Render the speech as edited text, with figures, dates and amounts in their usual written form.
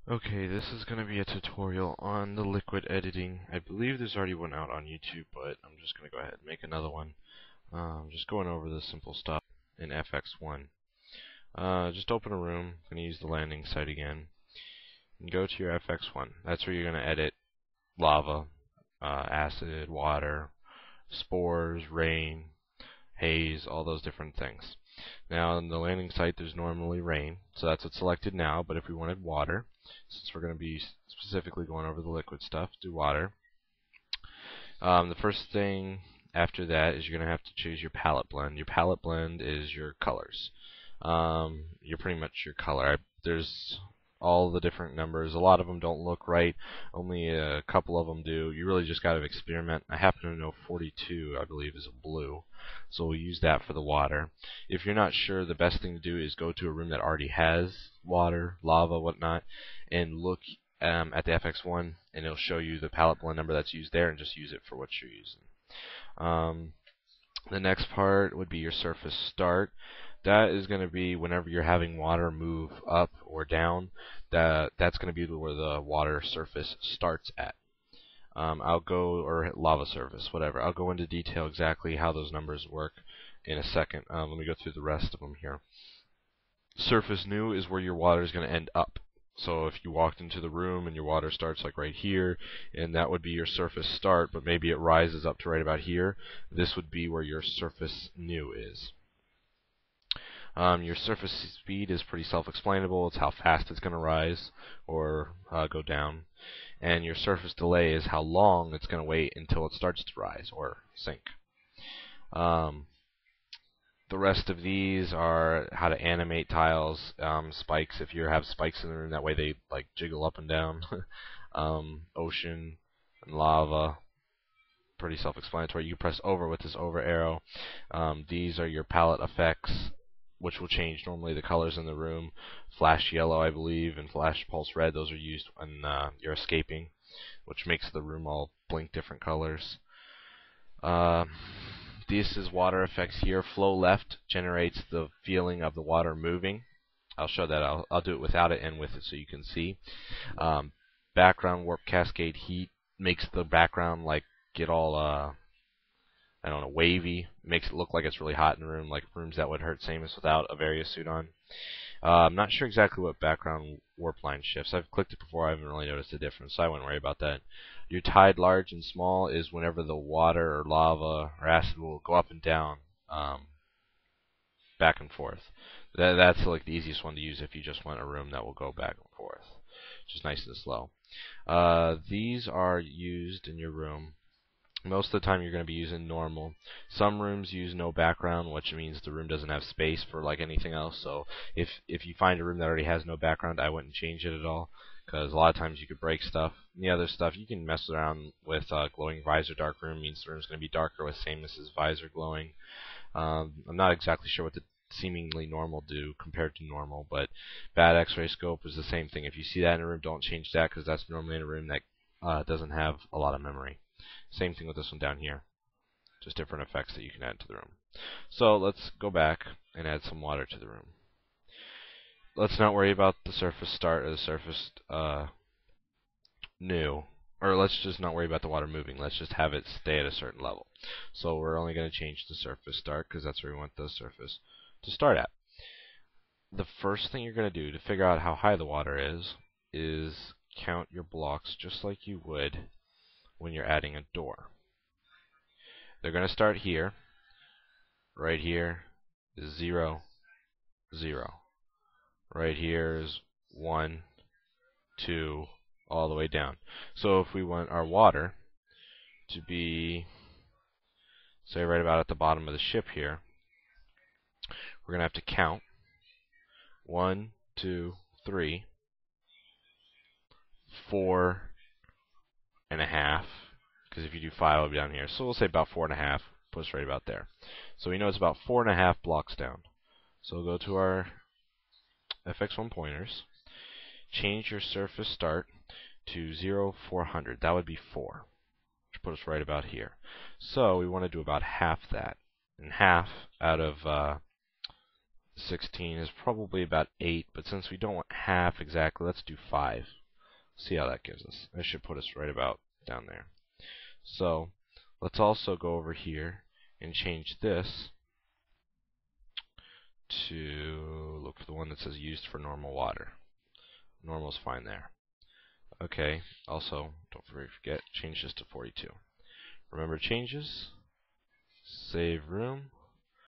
Okay, this is going to be a tutorial on the liquid editing. I believe there's already one out on YouTube, but I'm just going to go ahead and make another one. Just going over the simple stuff in FX1. Just open a room. I'm going to use the landing site again. And go to your FX1. That's where you're going to edit lava, acid, water, spores, rain, haze, all those different things. Now, on the landing site, there's normally rain, so that's what's selected now. But if we wanted water, since we're going to be specifically going over the liquid stuff, do water. The first thing after that is you're going to have to choose your palette blend. Your palette blend is your colors. You're pretty much your color. There's all the different numbers. A lot of them don't look right. Only a couple of them do. You really just got to experiment. I happen to know 42, I believe, is a blue. So we'll use that for the water. If you're not sure, the best thing to do is go to a room that already has water, lava, whatnot, and look at the FX1, and it'll show you the palette blend number that's used there, and just use it for what you're using. The next part would be your surface start. That is going to be whenever you're having water move up or down, that's going to be where the water surface starts at. I'll go, or lava surface, whatever. I'll go into detail exactly how those numbers work in a second. Let me go through the rest of them here. Surface new is where your water is going to end up. So if you walked into the room and your water starts like right here, and that would be your surface start, but maybe it rises up to right about here, this would be where your surface new is. Your surface speed is pretty self-explainable. It's how fast it's going to rise or go down. And your surface delay is how long it's going to wait until it starts to rise or sink. The rest of these are how to animate tiles, spikes. If you have spikes in the room, that way they like jiggle up and down. Ocean and lava, pretty self-explanatory. You press over with this over arrow. These are your palette effects, which will change normally the colors in the room. Flash yellow, I believe, and flash pulse red. Those are used when you're escaping, which makes the room all blink different colors. This is water effects here. Flow left generates the feeling of the water moving. I'll show that. I'll do it without it and with it so you can see. Background warp cascade heat makes the background like get all I don't know, wavy. Makes it look like it's really hot in the room, like rooms that would hurt same as without a Various suit on. I'm not sure exactly what background warp line shifts. I've clicked it before. I haven't really noticed a difference, so I wouldn't worry about that. Your tide large and small is whenever the water or lava or acid will go up and down, back and forth. That's like the easiest one to use if you just want a room that will go back and forth, just nice and slow. These are used in your room. Most of the time you're going to be using normal. Some rooms use no background, which means the room doesn't have space for like anything else. So if you find a room that already has no background, I wouldn't change it at all, because a lot of times you could break stuff. And the other stuff you can mess around with. Glowing visor dark room means the room's going to be darker with sameness as visor glowing. I'm not exactly sure what the seemingly normal do compared to normal, but bad X-ray scope is the same thing. If you see that in a room, don't change that, because that's normally in a room that doesn't have a lot of memory. Same thing with this one down here. Just different effects that you can add to the room. So let's go back and add some water to the room. Let's not worry about the surface start or the surface new. Or let's just not worry about the water moving. Let's just have it stay at a certain level. So we're only going to change the surface start because that's where we want the surface to start at. The first thing you're going to do to figure out how high the water is count your blocks just like you would when you're adding a door. They're going to start here. Right here is 0, 0. Right here is 1, 2, all the way down. So if we want our water to be, say, right about at the bottom of the ship here, we're going to have to count 1, 2, 3, 4 and a half, because if you do 5, it'll be down here. So we'll say about 4 and a half, put us right about there. So we know it's about 4 and a half blocks down. So we'll go to our FX1 pointers, change your surface start to 0, 400. That would be 4, which put us right about here. So we want to do about half that. And half out of 16 is probably about 8, but since we don't want half exactly, let's do 5. See how that gives us. That should put us right about down there. So let's also go over here and change this to look for the one that says used for normal water. Normal's fine there. Okay, also, don't forget, change this to 42. Remember changes, save room,